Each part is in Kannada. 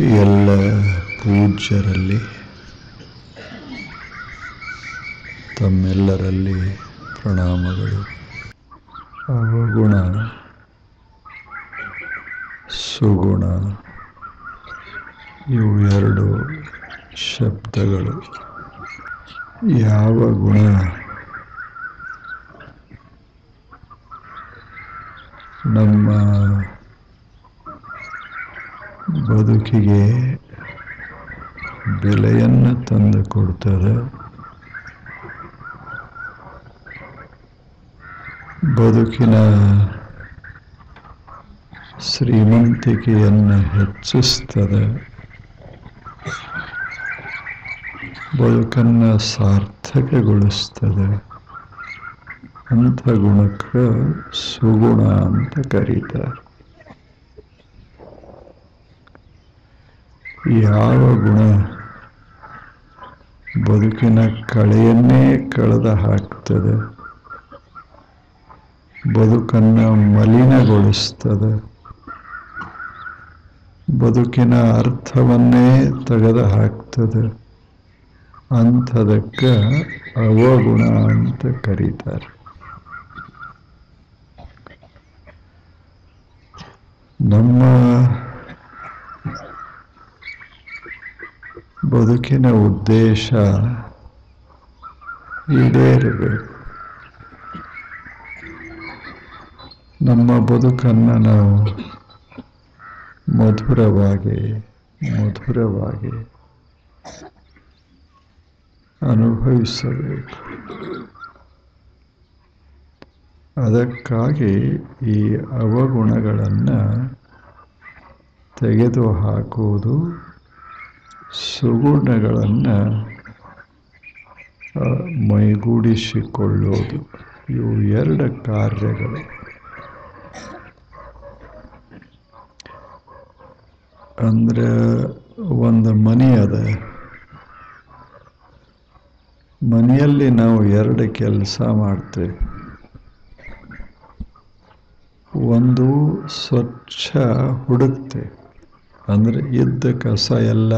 ಎಲ್ಲ ಪೂಜ್ಯರಲ್ಲಿ ತಮ್ಮೆಲ್ಲರಲ್ಲಿ ಪ್ರಣಾಮಗಳು. ಅವಗುಣ ಸುಗುಣ ಇವು ಎರಡು ಶಬ್ದಗಳು. ಯಾವ ಗುಣ ನಮ್ಮ ಬದುಕಿಗೆ ಬೆಲೆಯನ್ನು ತಂದು ಕೊಡ್ತದೆ, ಬದುಕಿನ ಶ್ರೀಮಂತಿಕೆಯನ್ನು ಹೆಚ್ಚಿಸ್ತದೆ, ಬದುಕನ್ನು ಸಾರ್ಥಕಗೊಳಿಸ್ತದೆ, ಅಂಥ ಗುಣಕ್ಕೆ ಸುಗುಣ ಅಂತ ಕರೀತಾರೆ. ಯಾವ ಗುಣ ಬದುಕಿನ ಕಳೆಯನ್ನೇ ಕಳೆದು ಹಾಕ್ತದೆ, ಬದುಕನ್ನು ಮಲಿನಗೊಳಿಸ್ತದೆ, ಬದುಕಿನ ಅರ್ಥವನ್ನೇ ತೆಗೆದು ಹಾಕ್ತದೆ, ಅಂಥದಕ್ಕೆ ಅವಗುಣ ಅಂತ ಕರೀತಾರೆ. ನಮ್ಮ ಬದುಕಿನ ಉದ್ದೇಶ ಈಡೇರಬೇಕು. ನಮ್ಮ ಬದುಕನ್ನು ನಾವು ಮಧುರವಾಗಿ ಅನುಭವಿಸಬೇಕು. ಅದಕ್ಕಾಗಿ ಈ ಅವಗುಣಗಳನ್ನು ತೆಗೆದುಹಾಕುವುದು, ಸುಗುಣಗಳನ್ನು ಮೈಗೂಡಿಸಿಕೊಳ್ಳೋದು, ಇವು ಎರಡು ಕಾರ್ಯಗಳು. ಅಂದರೆ ಒಂದು ಮನೆ ಅದ, ಮನೆಯಲ್ಲಿ ನಾವು ಎರಡು ಕೆಲಸ ಮಾಡ್ತೇವೆ. ಒಂದು ಸ್ವಚ್ಛ ಹುಡುಕ್ತೇವೆ, ಅಂದರೆ ಇದ್ದ ಕಸ ಎಲ್ಲ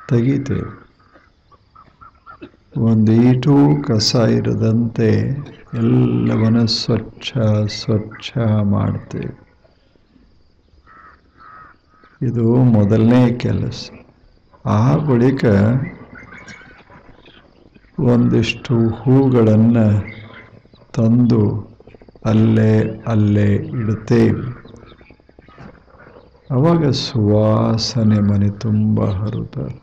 ತೆಗಿತೇವೆ. ಒಂದು ಈಟೂ ಕಸ ಇರದಂತೆ ಎಲ್ಲವನ್ನ ಸ್ವಚ್ಛ ಮಾಡ್ತೇವೆ. ಇದು ಮೊದಲನೇ ಕೆಲಸ. ಆ ಬಳಿಕ ಒಂದಿಷ್ಟು ಹೂಗಳನ್ನು ತಂದು ಅಲ್ಲೇ ಇಡುತ್ತೇವೆ. ಅವಾಗ ಸುವಾಸನೆ ಮನೆ ತುಂಬ ಹರಿಯುತ್ತದೆ.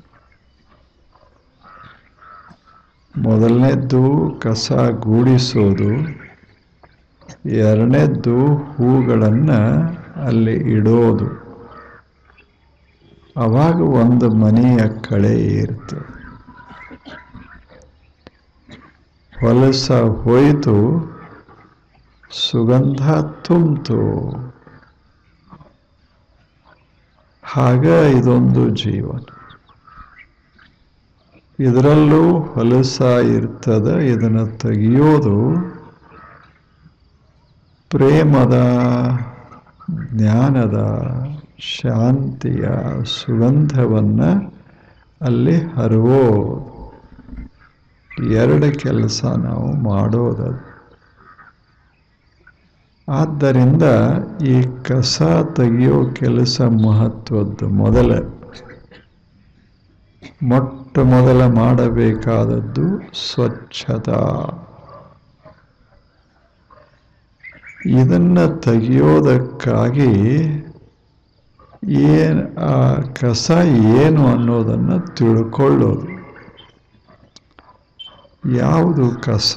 ಮೊದಲನೇದ್ದು ಕಸ ಗೂಡಿಸೋದು, ಎರಡನೇದ್ದು ಹೂಗಳನ್ನು ಅಲ್ಲಿ ಇಡೋದು. ಅವಾಗ ಒಂದು ಮನೆಯ ಕಳೆ ಇರ್ತದೆ. ಹೊಲಸ ಹೋಯಿತು, ಸುಗಂಧ ತುಂಬಿತು. ಹಾಗ ಇದೊಂದು ಜೀವನ. ಇದರಲ್ಲೂ ಹೊಲಸ ಇರ್ತದೆ. ಇದನ್ನು ತೆಗೆಯೋದು ಪ್ರೇಮದ, ಜ್ಞಾನದ, ಶಾಂತಿಯ ಸುಗಂಧವನ್ನು ಅಲ್ಲಿ ಹರಿವೋ ಎರಡು ಕೆಲಸ ನಾವು ಮಾಡೋದು. ಆದ್ದರಿಂದ ಈ ಕಸ ತೆಗೆಯೋ ಕೆಲಸ ಮಹತ್ವದ್ದು. ಮೊಟ್ಟ ಮೊದಲ ಮಾಡಬೇಕಾದದ್ದು ಸ್ವಚ್ಛತಾ. ಇದನ್ನು ತೆಗೆಯೋದಕ್ಕಾಗಿ ಆ ಕಸ ಏನು ಅನ್ನೋದನ್ನು ತಿಳ್ಕೊಳ್ಳೋದು. ಯಾವುದು ಕಸ,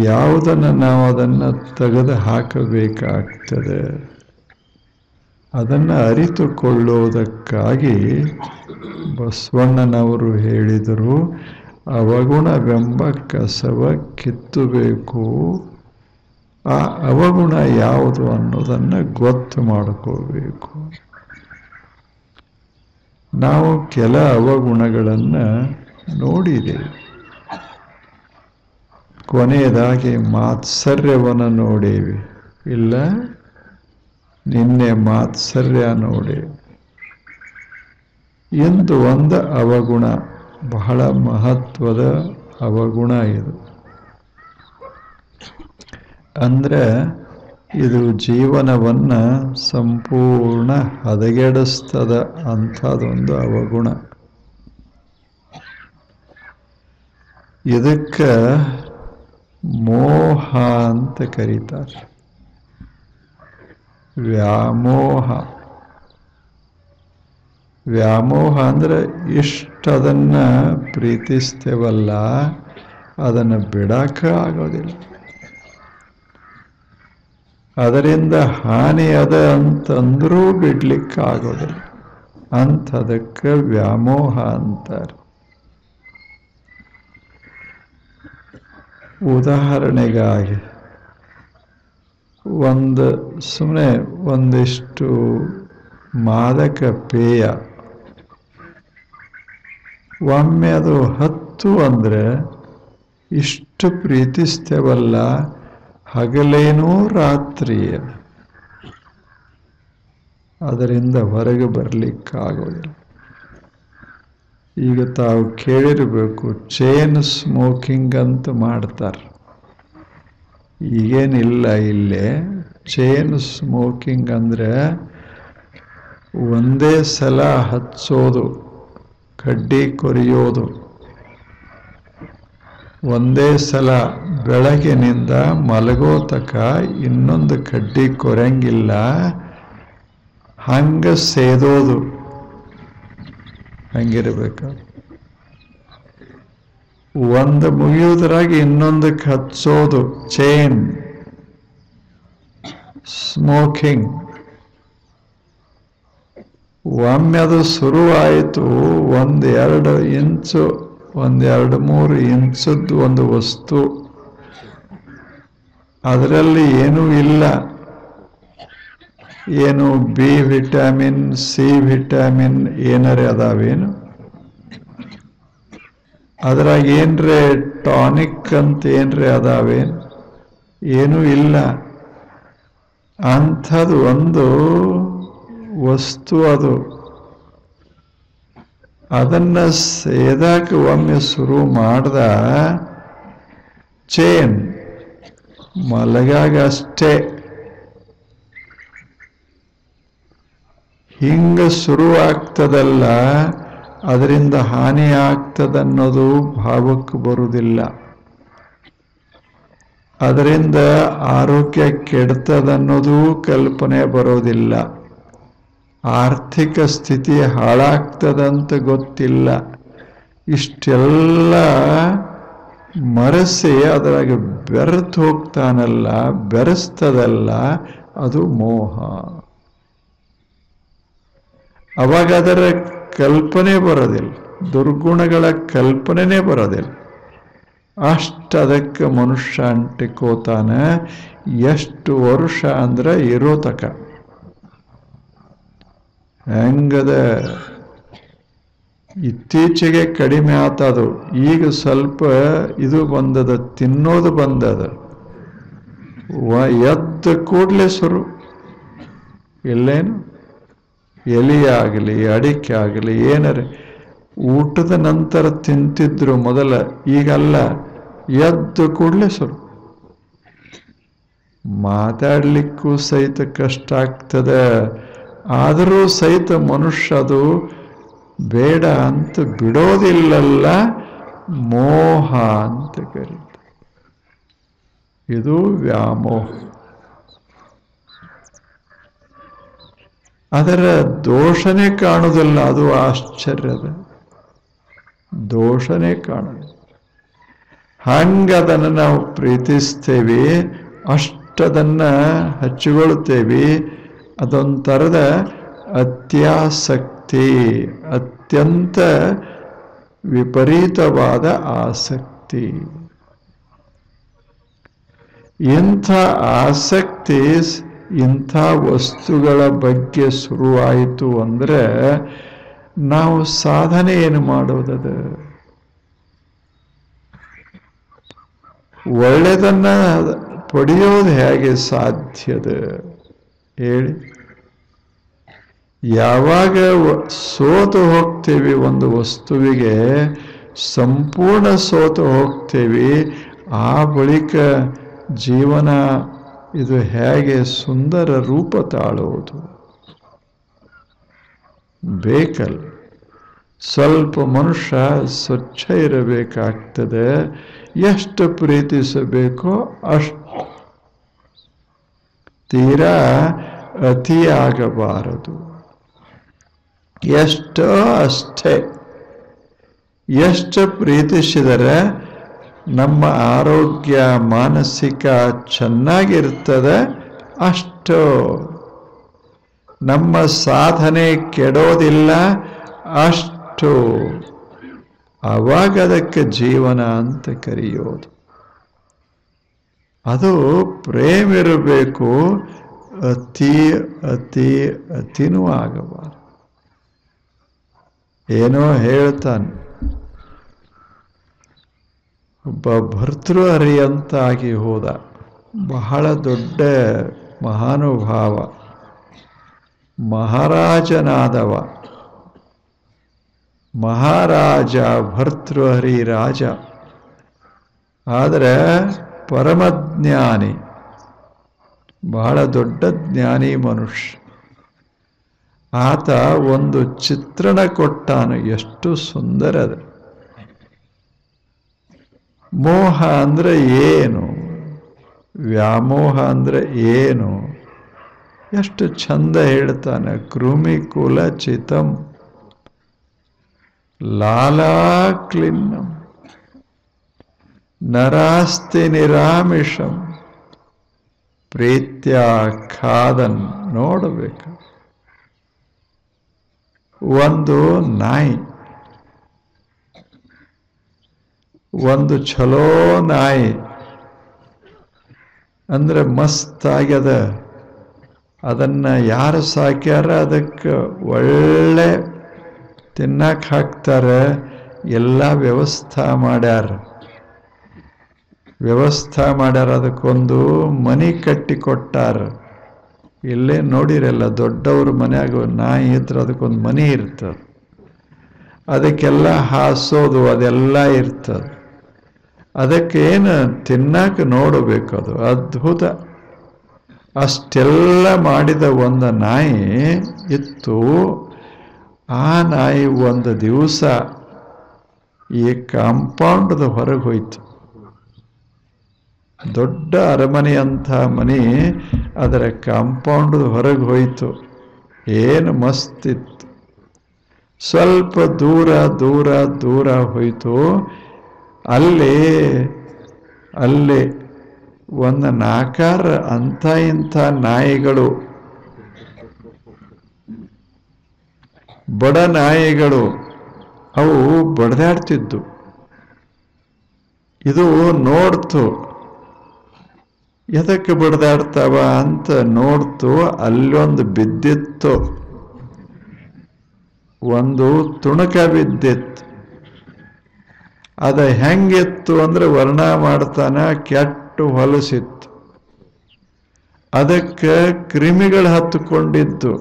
ಯಾವುದನ್ನು ನಾವು ಅದನ್ನು ತೆಗೆದು ಹಾಕಬೇಕಾಗ್ತದೆ, ಅದನ್ನು ಅರಿತುಕೊಳ್ಳೋದಕ್ಕಾಗಿ ಬಸವಣ್ಣನವರು ಹೇಳಿದರು, ಅವಗುಣವೆಂಬ ಕಸವ ಕಿತ್ತಬೇಕು. ಆ ಅವಗುಣ ಯಾವುದು ಅನ್ನೋದನ್ನು ಗೊತ್ತು ಮಾಡ್ಕೋಬೇಕು. ನಾವು ಕೆಲ ಅವಗುಣಗಳನ್ನು ನೋಡಿದ್ದೇವೆ. ಕೊನೆಯದಾಗಿ ಮಾತ್ಸರ್ಯವನ್ನು ನೋಡೇವೆ. ಇಲ್ಲ, ನಿನ್ನೆ ಮಾತ್ಸರ್ಯ ನೋಡಿ. ಎಂದು ಒಂದು ಅವಗುಣ, ಬಹಳ ಮಹತ್ವದ ಅವಗುಣ ಇದು. ಅಂದರೆ ಇದು ಜೀವನವನ್ನು ಸಂಪೂರ್ಣ ಹದಗೆಡಿಸ್ತದ ಅಂಥದ್ದೊಂದು ಅವಗುಣ. ಇದಕ್ಕೆ ಮೋಹ ಅಂತ ಕರೀತಾರೆ. ವ್ಯಾಮೋಹ. ವ್ಯಾಮೋಹ ಅಂದರೆ ಇಷ್ಟದನ್ನ ಪ್ರೀತಿಸ್ತೇವಲ್ಲ, ಅದನ್ನು ಬಿಡಕ್ಕೆ ಆಗೋದಿಲ್ಲ. ಅದರಿಂದ ಹಾನಿ ಅದ ಅಂತಂದ್ರೂ ಬಿಡ್ಲಿಕ್ಕೆ ಆಗೋದಿಲ್ಲ. ಅಂಥದಕ್ಕೆ ವ್ಯಾಮೋಹ ಅಂತಾರೆ. ಉದಾಹರಣೆಗಾಗಿ ಸುಮ್ಮನೆ ಒಂದಿಷ್ಟು ಮಾದಕ ಪೇಯ, ಒಮ್ಮೆ ಅದು 10 ಅಂದರೆ ಇಷ್ಟು ಪ್ರೀತಿಸ್ತೇವಲ್ಲ, ಹಗಲೇನೂ ರಾತ್ರಿ ಅದರಿಂದ ಹೊರಗೆ ಬರಲಿಕ್ಕಾಗೋದಿಲ್ಲ. ಈಗ ತಾವು ಕೇಳಿರಬೇಕು, ಚೈನ್ ಸ್ಮೋಕಿಂಗ್ ಅಂತ ಮಾಡ್ತಾರೆ. ಈಗೇನಿಲ್ಲ ಇಲ್ಲೇ. ಚೈನ್ ಸ್ಮೋಕಿಂಗ್ ಅಂದರೆ ಒಂದೇ ಸಲ ಹಚ್ಚೋದು, ಕಡ್ಡಿ ಕೊರೆಯೋದು. ಒಂದೇ ಸಲ ಬೆಳಗಿನಿಂದ ಮಲಗೋ ತನಕ ಇನ್ನೊಂದು ಕಡ್ಡಿ ಕೊರೆಯಂಗಿಲ್ಲ, ಹಂಗೆ ಸೇದೋದು. ಹಂಗಿರ್ಬೇಕು. ಒಂದು ಮುಗಿಯೋದ್ರಾಗ ಇನ್ನೊಂದಕ್ಕೆ ಹಚ್ಚೋದು, ಚೈನ್ ಸ್ಮೋಕಿಂಗ್. ಒಮ್ಮೆ ಅದು ಶುರುವಾಯಿತು, 1-2 ಇಂಚು, 1-2-3 ಇಂಚದ್ದು ಒಂದು ವಸ್ತು, ಅದರಲ್ಲಿ ಏನೂ ಇಲ್ಲ. ಏನು ಬಿ ವಿಟಮಿನ್, ಸಿ ವಿಟಮಿನ್ ಏನಾರೇ ಅದಾವೇನು? ಅದ್ರಾಗ ಏನ್ರೆ ಟಾನಿಕ್ ಅಂತ ಏನ್ರೆ ಅದಾವೇನು? ಏನೂ ಇಲ್ಲ. ಅಂಥದ್ದು ಒಂದು ವಸ್ತು ಅದು. ಅದನ್ನು ಸೇದಕ್ಕೆ ಒಮ್ಮೆ ಶುರು ಮಾಡ್ದ, ಚೈನ್ ಮಲಗಾಗ ಅಷ್ಟೇ. ಹಿಂಗೆ ಶುರು ಆಗ್ತದಲ್ಲ, ಅದರಿಂದ ಹಾನಿ ಆಗ್ತದನ್ನೋದು ಭಾವಕ್ಕೆ ಬರುವುದಿಲ್ಲ. ಅದರಿಂದ ಆರೋಗ್ಯ ಕೆಡ್ತದನ್ನೋದು ಕಲ್ಪನೆ ಬರೋದಿಲ್ಲ. ಆರ್ಥಿಕ ಸ್ಥಿತಿ ಹಾಳಾಗ್ತದಂತ ಗೊತ್ತಿಲ್ಲ. ಇಷ್ಟೆಲ್ಲ ಮರೆಸಿ ಅದರಾಗ ಬೆರೆತು ಹೋಗ್ತಾನಲ್ಲ, ಬೆರೆಸ್ತದಲ್ಲ, ಅದು ಮೋಹ. ಅವಾಗ ಅದರ ಕಲ್ಪನೆ ಬರೋದಿಲ್ಲ, ದುರ್ಗುಣಗಳ ಕಲ್ಪನೆನೇ ಬರೋದಿಲ್ಲ. ಅದಕ್ಕೆ ಮನುಷ್ಯ ಅಂಟಿಕೋತಾನ. ಎಷ್ಟು ವರ್ಷ ಅಂದ್ರೆ ಇರೋ ತಕ. ಹೆಂಗದ ಇತ್ತೀಚೆಗೆ ಕಡಿಮೆ ಆತದು. ಈಗ ಸ್ವಲ್ಪ ಇದು ಬಂದದ, ತಿನ್ನೋದು ಬಂದದ. ಎದ್ದ ಕೂಡಲೇ ಶುರು. ಎಲ್ಲೇನು ಎಲೆ ಆಗಲಿ, ಅಡಿಕೆ ಆಗಲಿ, ಏನಾರೆ ಊಟದ ನಂತರ ತಿಂತಿದ್ರು ಮೊದಲ, ಈಗಲ್ಲ. ಎದ್ದು ಕೂಡಲೇ ಶುರು. ಮಾತಾಡ್ಲಿಕ್ಕೂ ಸಹಿತ ಕಷ್ಟ ಆಗ್ತದೆ. ಆದರೂ ಸಹಿತ ಮನುಷ್ಯ ಅದು ಬೇಡ ಅಂತ ಬಿಡೋದಿಲ್ಲಲ್ಲ, ಮೋಹ ಅಂತ ಕರೀತಾರೆ. ಇದು ವ್ಯಾಮೋಹ. ಅದರ ದೋಷನೇ ಕಾಣುವುದಿಲ್ಲ. ಅದು ಆಶ್ಚರ್ಯದ ದೋಷನೇ ಕಾಣುದು. ಹಂಗದನ್ನು ನಾವು ಪ್ರೀತಿಸ್ತೇವೆ, ಅಷ್ಟದನ್ನ ಹಚ್ಚಿಕೊಳ್ತೇವೆ. ಅದೊಂಥರದ ಅತ್ಯಾಸಕ್ತಿ, ಅತ್ಯಂತ ವಿಪರೀತವಾದ ಆಸಕ್ತಿ. ಇಂಥ ಆಸಕ್ತಿ ಇಂಥ ವಸ್ತುಗಳ ಬಗ್ಗೆ ಶುರುವಾಯಿತು ಅಂದರೆ ನಾವು ಸಾಧನೆ ಏನು ಮಾಡೋದದ? ಒಳ್ಳೆಯದನ್ನ ಪಡೆಯೋದು ಹೇಗೆ ಸಾಧ್ಯದ ಹೇಳಿ? ಯಾವಾಗ ಸೋತು ಹೋಗ್ತೀವಿ ಒಂದು ವಸ್ತುವಿಗೆ, ಸಂಪೂರ್ಣ ಸೋತು ಹೋಗ್ತೀವಿ, ಆ ಬಳಿಕ ಜೀವನ ಇದು ಹೇಗೆ ಸುಂದರ ರೂಪ ತಾಳುವುದು. ಬೇಕಲ್ಲ, ಸ್ವಲ್ಪ ಮನುಷ್ಯ ಸ್ವಚ್ಛ ಇರಬೇಕಾಗ್ತದೆ. ಎಷ್ಟು ಪ್ರೀತಿಸಬೇಕೋ ಅಷ್ಟು, ತೀರಾ ಅತಿಯಾಗಬಾರದು. ಎಷ್ಟೋ ಅಷ್ಟೇ. ಎಷ್ಟು ಪ್ರೀತಿಸಿದರೆ ನಮ್ಮ ಆರೋಗ್ಯ ಮಾನಸಿಕ ಚೆನ್ನಾಗಿರ್ತದೆ ಅಷ್ಟು. ನಮ್ಮ ಸಾಧನೆ ಕೆಡೋದಿಲ್ಲ ಅಷ್ಟು. ಆವಾಗ ಅದಕ್ಕೆ ಜೀವನ ಅಂತ ಕರೆಯೋದು. ಅದು ಪ್ರೇಮ ಇರಬೇಕು, ಅತಿ ಅತಿ ಅತಿನೂ ಆಗಬಾರದು. ಏನೋ ಹೇಳ್ತಾನೆ, ಒಬ್ಬ ಭರ್ತೃಹರಿ ಅಂತಾಗಿ ಹೋದ, ಬಹಳ ದೊಡ್ಡ ಮಹಾನುಭಾವ, ಮಹಾರಾಜನಾದವ. ಮಹಾರಾಜ ಭರ್ತೃಹರಿ ರಾಜ, ಆದರೆ ಪರಮಜ್ಞಾನಿ, ಬಹಳ ದೊಡ್ಡ ಜ್ಞಾನಿ ಮನುಷ್ಯ. ಆತ ಒಂದು ಚಿತ್ರಣ ಕೊಟ್ಟಾನು, ಎಷ್ಟು ಸುಂದರ ಅದು. ಮೋಹ ಅಂದ್ರೆ ಏನು, ವ್ಯಾಮೋಹ ಅಂದ್ರೆ ಏನು, ಎಷ್ಟು ಚಂದ ಹೇಳ್ತಾನೆ. ಕೃಮಿಕುಲ ಚಿತಂ ಲಾಲಾಕ್ಲಿನ್ನಂ ನರಾಸ್ತಿ ನಿರಾಮಿಷಂ ಪ್ರೀತ್ಯ ಖಾದನ್. ನೋಡಬೇಕು, ಒಂದು ನಾಯಿ, ಒಂದು ಛಲೋ ನಾಯಿ ಅಂದ್ರೆ ಮಸ್ತ್ ಆಗ್ಯದ. ಅದನ್ನ ಯಾರು ಸಾಕ್ಯಾರ ಅದಕ್ಕೆ ಒಳ್ಳೆ ತಿನ್ನಕ್ಕೆ ಹಾಕ್ತಾರೆ, ಎಲ್ಲ ವ್ಯವಸ್ಥೆ ಮಾಡ್ಯಾರ. ಅದಕ್ಕೊಂದು ಮನೆ ಕಟ್ಟಿ ಕೊಟ್ಟಾರ. ಇಲ್ಲೇ ನೋಡಿರಲ್ಲ, ದೊಡ್ಡವ್ರ ಮನ್ಯಾಗ ನಾಯಿ ಇದ್ರೆ ಅದಕ್ಕೊಂದು ಮನೆ ಇರ್ತದೆ, ಅದಕ್ಕೆಲ್ಲ ಹಾಸೋದು ಅದೆಲ್ಲ ಇರ್ತದೆ. ಅದಕ್ಕೇನು ತಿನ್ನಕ್ಕೆ ನೋಡಬೇಕು, ಅದು ಅದ್ಭುತ. ಅಷ್ಟೆಲ್ಲ ಮಾಡಿದ ಒಂದು ನಾಯಿ ಇತ್ತು. ಆ ನಾಯಿ ಒಂದು ದಿವಸ ಈ ಕಾಂಪೌಂಡ್ದ ಹೊರಗೆ ಹೋಯ್ತು. ದೊಡ್ಡ ಅರಮನೆಯಂಥ ಮನೆ ಅದರ ಕಾಂಪೌಂಡ್ ಹೊರಗೆ ಹೋಯ್ತು. ಏನು ಮಸ್ತ್ ಇತ್ತು. ಸ್ವಲ್ಪ ದೂರ ದೂರ ದೂರ ಹೋಯ್ತು. ಅಲ್ಲಿ ಒಂದು ನಾಕಾರ ಅಂಥ ಇಂಥ ನಾಯಿಗಳು, ಬಡ ನಾಯಿಗಳು, ಅವು ಬಡ್ದಾಡ್ತಿದ್ದು. ಇದು ನೋಡ್ತು, ಎದಕ್ಕೆ ಬಡ್ದಾಡ್ತಾವ ಅಂತ ನೋಡ್ತು. ಅಲ್ಲೊಂದು ಬಿದ್ದಿತ್ತು, ಒಂದು ತುಣಕ ಬಿದ್ದಿತ್ತು. ಅದ ಹೆಂಗಿತ್ತು ಅಂದ್ರೆ ವರ್ಣ ಮಾಡ್ತಾನ, ಕೆಟ್ಟು ಹೊಲಸಿತ್ತು. ಅದಕ್ಕೆ ಕ್ರಿಮಿಗಳು ಹತ್ತುಕೊಂಡಿದ್ದು.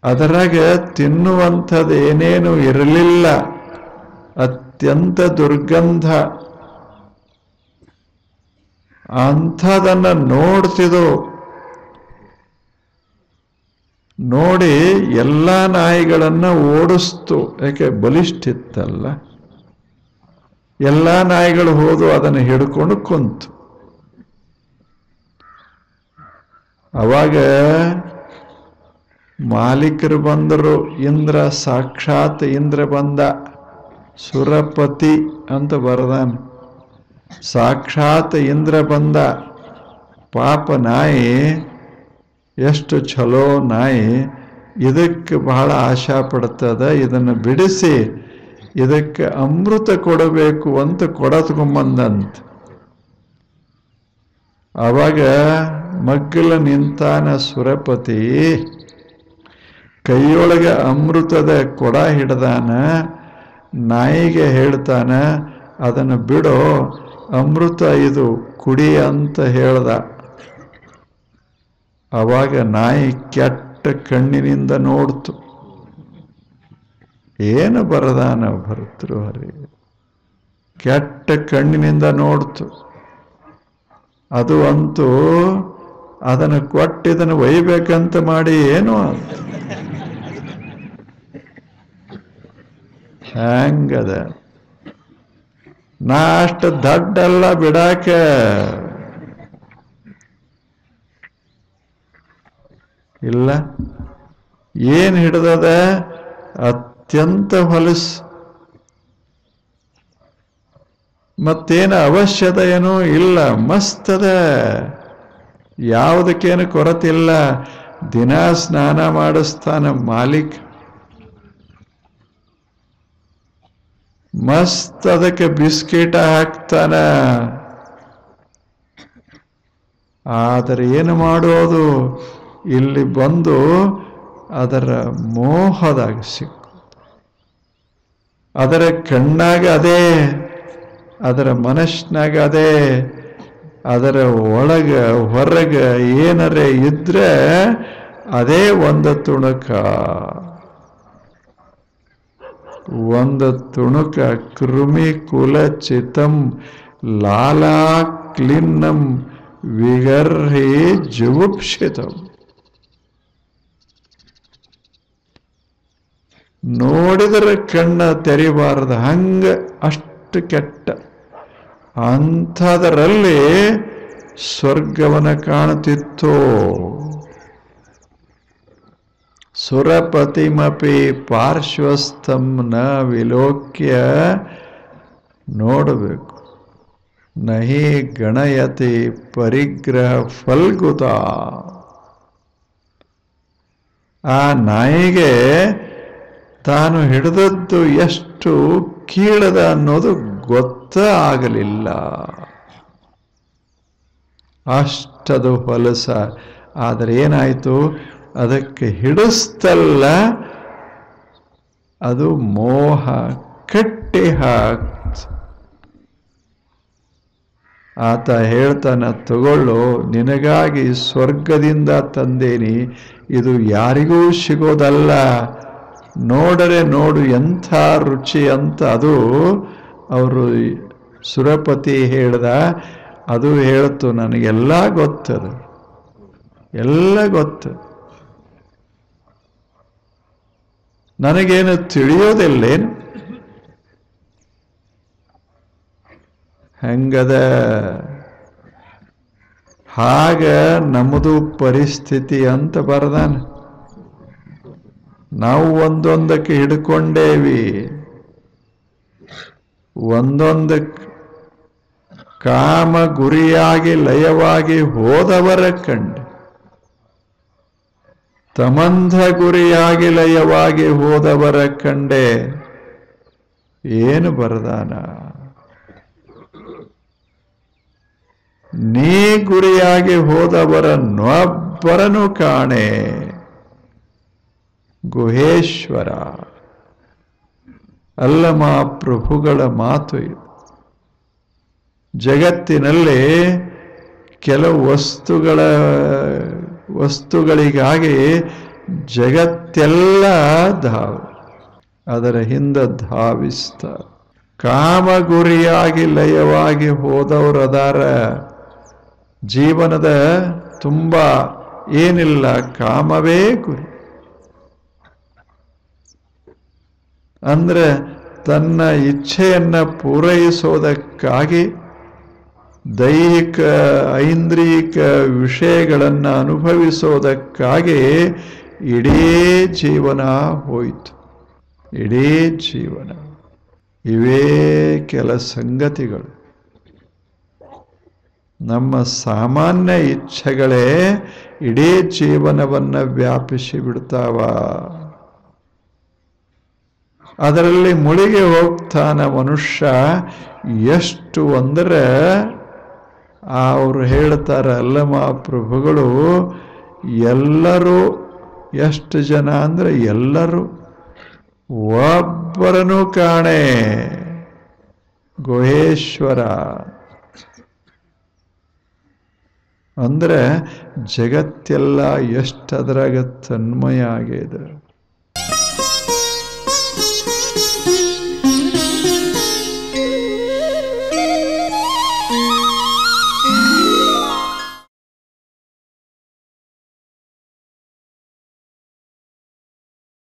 ಅದರಾಗ ತಿನ್ನುವಂಥದ್ದು ಏನೇನು ಇರಲಿಲ್ಲ, ಅತ್ಯಂತ ದುರ್ಗಂಧ. ಅಂಥದನ್ನ ನೋಡ್ತಿದ್ದು. ನೋಡಿ ಎಲ್ಲ ನಾಯಿಗಳನ್ನ ಓಡಿಸ್ತು, ಯಾಕೆ ಬಲಿಷ್ಠಿತ್ತಲ್ಲ. ಎಲ್ಲ ನಾಯಿಗಳು ಹೋದು ಅದನ್ನು ಹಿಡ್ಕೊಂಡು ಕುಂತು. ಅವಾಗ ಮಾಲೀಕರು ಬಂದರು. ಇಂದ್ರ, ಸಾಕ್ಷಾತ್ ಇಂದ್ರ ಬಂದ. ಸುರಪತಿ ಅಂತ ಬರದಾನ. ಸಾಕ್ಷಾತ್ ಇಂದ್ರ ಬಂದ. ಪಾಪ ನಾಯಿ, ಎಷ್ಟು ಛಲೋ ನಾಯಿ, ಇದಕ್ಕೆ ಬಹಳ ಆಶಾ ಪಡ್ತದ. ಇದನ್ನು ಬಿಡಿಸಿ ಇದಕ್ಕೆ ಅಮೃತ ಕೊಡಬೇಕು ಅಂತ ಕೊಡತ್ಕೊಂಬಂದಂತ. ಅವಾಗ ಮಗ್ಗಲ ನಿಂತಾನ ಸುರಪತಿ. ಕೈಯೊಳಗೆ ಅಮೃತದ ಕೊಡ ಹಿಡ್ದಾನ. ನಾಯಿಗೆ ಹೇಳ್ತಾನ, ಅದನ್ನು ಬಿಡೋ, ಅಮೃತ ಇದು, ಕುಡಿ ಅಂತ ಹೇಳ್ದ. ಅವಾಗ ನಾಯಿ ಕೆಟ್ಟ ಕಣ್ಣಿನಿಂದ ನೋಡ್ತು. ಏನು ಬರದಾನ ಭರ್ತೃಹರಿ, ಕೆಟ್ಟ ಕಣ್ಣಿನಿಂದ ನೋಡ್ತು. ಅದು ಅಂತೂ ಅದನ್ನು ಕೊಟ್ಟಿದ್ದನ್ನು ಒಯ್ಬೇಕಂತ ಮಾಡಿ ಏನು ಹ್ಯಾಂಗದ. ನಾ ಅಷ್ಟು ದಡ್ಡಲ್ಲ ಬಿಡಾಕ. ಇಲ್ಲ, ಏನ್ ಹಿಡ್ದದ? ಅತ್ಯಂತ ಹೊಲಸು. ಮತ್ತೇನು ಅವಶ್ಯದ ಏನೂ ಇಲ್ಲ, ಮಸ್ತದ, ಯಾವುದಕ್ಕೇನು ಕೊರತಿಲ್ಲ. ದಿನ ಸ್ನಾನ ಮಾಡಿಸ್ತಾನ ಮಾಲೀಕ್, ಮಸ್ತ್ ಅದಕ್ಕೆ ಬಿಸ್ಕೆಟ್ ಹಾಕ್ತಾನ. ಆದರೆ ಏನು ಮಾಡೋದು? ಇಲ್ಲಿ ಬಂದು ಅದರ ಮೋಹದಾಗ ಸಿಕ್ಕು. ಅದರ ಕಣ್ಣಾಗ ಅದೇ, ಅದರ ಮನಸ್ಸಿನಾಗ ಅದೇ, ಅದರ ಒಳಗ ಹೊರಗ ಏನರೇ ಇದ್ರೆ ಅದೇ ಒಂದು ತುಣುಕ. ಒಂದು ತುಣುಕ ಕೃಮಿ ಕುಲ ಚಿತಂ ಲಾಲಾ ಕ್ಲಿನ್ನಂ ವಿಗರ್ಹಿ ಜುಗುಪ್ಸಿತಂ. ನೋಡಿದರೆ ಕಣ್ಣ ತೆರಿಬಾರದು, ಹಂಗ ಅಷ್ಟು ಕೆಟ್ಟ. ಅಂಥದರಲ್ಲಿ ಸ್ವರ್ಗವನ ಕಾಣುತ್ತಿತ್ತು. ಸುರಪತಿಮಪಿ ಪಾರ್ಶ್ವಸ್ಥಂ ನ ವಿಲೋಕ್ಯ. ನೋಡಬೇಕು. ನಹಿ ಗಣಯತಿ ಪರಿಗ್ರಹ ಫಲ್ಗುತ. ಆ ನಾಯಿಗೆ ತಾನು ಹಿಡಿದದ್ದು ಎಷ್ಟು ಕೀಳದ ಅನ್ನೋದು ಗೊತ್ತೇ ಆಗಲಿಲ್ಲ. ಅಷ್ಟದು ಹೊಲಸ. ಆದರೆ ಏನಾಯಿತು? ಅದಕ್ಕೆ ಹಿಡಿಸ್ತಲ್ಲ, ಅದು ಮೋಹ ಕಟ್ಟಿ ಹಾಕ್ತ. ಆತ ಹೇಳ್ತಾನ, ತಗೊಳ್ಳು, ನಿನಗಾಗಿ ಸ್ವರ್ಗದಿಂದ ತಂದೇನಿ, ಇದು ಯಾರಿಗೂ ಸಿಗೋದಲ್ಲ, ನೋಡರೆ ನೋಡು ಎಂಥ ರುಚಿ ಅಂತ. ಅದು ಅವರು ಸುರಪತಿ ಹೇಳ್ದ. ಅದು ಹೇಳ್ತು, ನನಗೆಲ್ಲ ಗೊತ್ತದು, ಎಲ್ಲ ಗೊತ್ತು, ನನಗೇನು ತಿಳಿಯೋದಿಲ್ಲೇನು? ಹೆಂಗದ? ಹಾಗ ನಮ್ಮದು ಪರಿಸ್ಥಿತಿ ಅಂತ ಬರ್ದಾನ. ನಾವು ಒಂದೊಂದಕ್ಕೆ ಹಿಡ್ಕೊಂಡೇವಿ, ಒಂದೊಂದಕ್ಕೆ ಕಾಮ ಗುರಿಯಾಗಿ ಲಯವಾಗಿ ಹೋದವರ ಕಂಡು, ತಮಂಧ ಗುರಿಯಾಗಿ ಲಯವಾಗಿ ಹೋದವರ ಕಂಡೆ. ಏನು ಬರದಾನ? ನೀ ಗುರಿಯಾಗಿ ಹೋದವರನ್ನೊಬ್ಬರನು ಕಾಣೆ. ಗುಹೇಶ್ವರ ಅಲ್ಲಮ ಪ್ರಭುಗಳ ಮಾತು ಇದು. ಜಗತ್ತಿನಲ್ಲಿ ಕೆಲವು ವಸ್ತುಗಳಿಗಾಗಿ ಜಗತ್ತೆಲ್ಲ ಅದರ ಹಿಂದೆ ಧಾವಿಸ್ತಾರೆ. ಕಾಮಗುರಿಯಾಗಿ ಲಯವಾಗಿ ಹೋದವರದಾರ. ಜೀವನದ ತುಂಬ ಏನಿಲ್ಲ, ಕಾಮವೇ ಗುರಿ. ಅಂದ್ರೆ ತನ್ನ ಇಚ್ಛೆಯನ್ನ ಪೂರೈಸೋದಕ್ಕಾಗಿ ದೈಹಿಕ ಐಂದ್ರಿಯಿಕ ವಿಷಯಗಳನ್ನು ಅನುಭವಿಸೋದಕ್ಕಾಗಿ ಇಡೀ ಜೀವನ ಹೋಯಿತು. ಇಡೀ ಜೀವನ ಇವೇ ಕೆಲ ಸಂಗತಿಗಳು. ನಮ್ಮ ಸಾಮಾನ್ಯ ಇಚ್ಛೆಗಳೇ ಇಡೀ ಜೀವನವನ್ನು ವ್ಯಾಪಿಸಿ ಬಿಡ್ತಾವ. ಅದರಲ್ಲಿ ಮುಳುಗಿ ಹೋಗ್ತಾನ ಮನುಷ್ಯ. ಎಷ್ಟು ಅಂದರೆ ಅವರು ಹೇಳ್ತಾರೆ ಅಲ್ಲಮ ಪ್ರಭುಗಳು, ಎಲ್ಲರೂ ಎಷ್ಟು ಜನ ಅಂದ್ರೆ ಎಲ್ಲರೂ ಒಬ್ಬರನು ಕಾಣೆ. ಗುಹೇಶ್ವರ ಅಂದರೆ ಜಗತ್ತೆಲ್ಲ ಎಷ್ಟು ಅದರಾಗ ತನ್ಮಯ ಆಗಿದೆ.